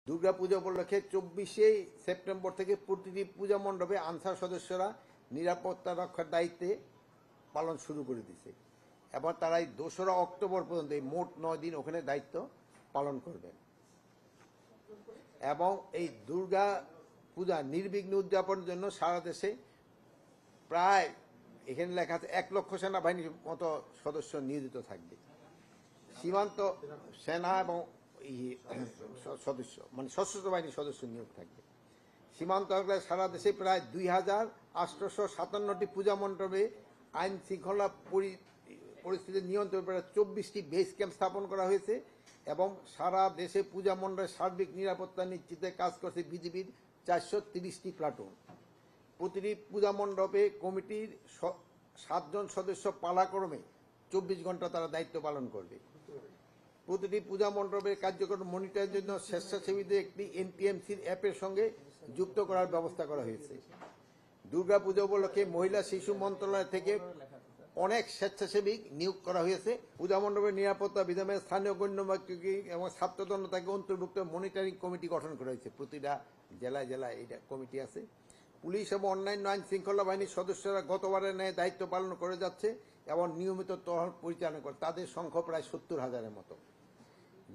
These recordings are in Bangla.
দুর্গাপূজা উপলক্ষে 24শে সেপ্টেম্বর থেকে প্রতিটি পূজা মণ্ডপে আনসার সদস্যরা নিরাপত্তা রক্ষার দায়িত্বে পালন শুরু করে দিয়েছে এবং তারা 2রা অক্টোবর পর্যন্ত এই মোট 9 দিন ওখানে দায়িত্ব পালন করবেন এবং এই দুর্গা পূজা নির্বিঘ্ন উদযাপনের জন্য সারা দেশে প্রায় এখানে লেখা আছে 1 লক্ষ সেনাবাহিনীর মতো সদস্য নিয়োজিত থাকবে। সীমান্ত সেনা এবং সদস্য মানে সশস্ত্র বাহিনীর সদস্য নিয়োগ থাকবে। সীমান্ত এলাকায় সারা দেশে প্রায় 2857টি পূজা মণ্ডপে আইন শৃঙ্খলা পরিস্থিতি নিয়ন্ত্রণ প্রায় 24টি বেস ক্যাম্প স্থাপন করা হয়েছে এবং সারা দেশে পূজা মণ্ডপের সার্বিক নিরাপত্তা নিশ্চিতে কাজ করছে বিজিবির 430টি প্লাটুন। প্রতিটি পূজা মণ্ডপে কমিটির 7 জন সদস্য পালাক্রমে 24 ঘন্টা তারা দায়িত্ব পালন করবে। প্রতিটি পূজা মণ্ডপের কার্যক্রম মনিটরের জন্য স্বেচ্ছাসেবীদের একটি এনটিএমসির অ্যাপের সঙ্গে যুক্ত করার ব্যবস্থা করা হয়েছে। দুর্গা পূজা উপলক্ষে মহিলা শিশু মন্ত্রণালয় থেকে অনেক স্বেচ্ছাসেবী নিয়োগ করা হয়েছে। পূজা মণ্ডপের নিরাপত্তা বিধানে স্থানীয় গণ্যমান্য এবং ছাত্রজনতাকে অন্তর্ভুক্ত মনিটরিং কমিটি গঠন করা হয়েছে। প্রতিটা জেলায় জেলায় এটা কমিটি আছে। পুলিশ এবং অন্যান্য আইন শৃঙ্খলা বাহিনীর সদস্যরা গতবারের ন্যায় দায়িত্ব পালন করে যাচ্ছে এবং নিয়মিত টহল পরিচালনা করে। তাদের সংখ্যা প্রায় 70,000-এর মতো।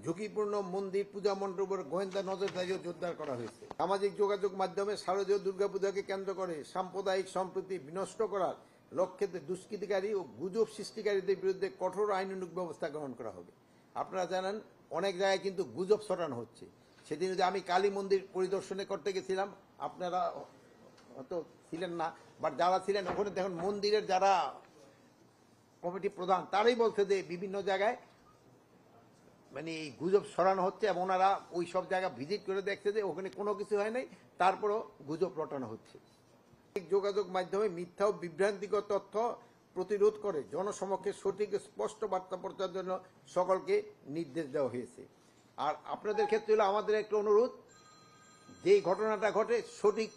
ঝুঁকিপূর্ণ মন্দির পূজা মণ্ডপের গোয়েন্দা নজরদারিও জোরদার করা হয়েছে। সামাজিক যোগাযোগ মাধ্যমে শারদীয় দুর্গাপূজাকে কেন্দ্র করে সাম্প্রদায়িক সম্প্রীতি বিনষ্ট করার লক্ষ্যে দুষ্কৃতিকারী ও গুজব সৃষ্টিকারীদের বিরুদ্ধে কঠোর আইনানুগ ব্যবস্থা গ্রহণ করা হবে। আপনারা জানেন অনেক জায়গায় কিন্তু গুজব ছড়ানো হচ্ছে। সেদিন যে আমি কালী মন্দির পরিদর্শনে করতে গেছিলাম, আপনারা হয়তো ছিলেন না, বাট যারা ছিলেন ওখানে দেখুন মন্দিরের যারা কমিটি প্রধান তারাই বলছে যে বিভিন্ন জায়গায় মানে এই গুজব ছড়ানো হচ্ছে এবং ওনারা ওই সব জায়গা ভিজিট করে দেখছে যে ওখানে কোনো কিছু হয় নাই, তারপরও গুজব রটানো হচ্ছে। যোগাযোগ মাধ্যমে মিথ্যা ও বিভ্রান্তিকর তথ্য প্রতিরোধ করে জনসমক্ষে সঠিক স্পষ্ট বার্তা প্রচারের জন্য সকলকে নির্দেশ দেওয়া হয়েছে। আর আপনাদের ক্ষেত্রে হলো আমাদের একটা অনুরোধ, যে ঘটনাটা ঘটে সঠিক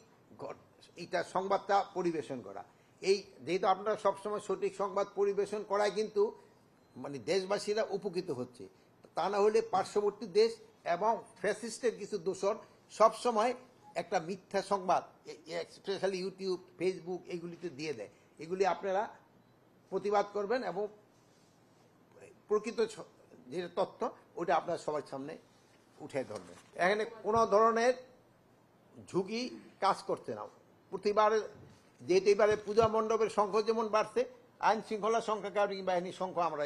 এটা সংবাদটা পরিবেশন করা। এই যেহেতু আপনারা সবসময় সঠিক সংবাদ পরিবেশন করায় কিন্তু মানে দেশবাসীরা উপকৃত হচ্ছে। তা না হলে পার্শ্ববর্তী দেশ এবং ফ্যাসিস্টের কিছু দোসর সবসময় একটা মিথ্যা সংবাদ স্পেশালি ইউটিউব ফেসবুক এগুলিতে দিয়ে দেয়। এগুলি আপনারা প্রতিবাদ করবেন এবং প্রকৃত যে তথ্য ওটা আপনারা সবার সামনে উঠে ধরবেন। এখানে কোনো ধরনের ঝুঁকি কাজ করতে না। প্রতিবার যেহেতু এবারে পূজা মণ্ডপের সংখ্যা যেমন বাড়ছে, আইন শৃঙ্খলা সংখ্যা বাহিনীর সংখ্যা আমরা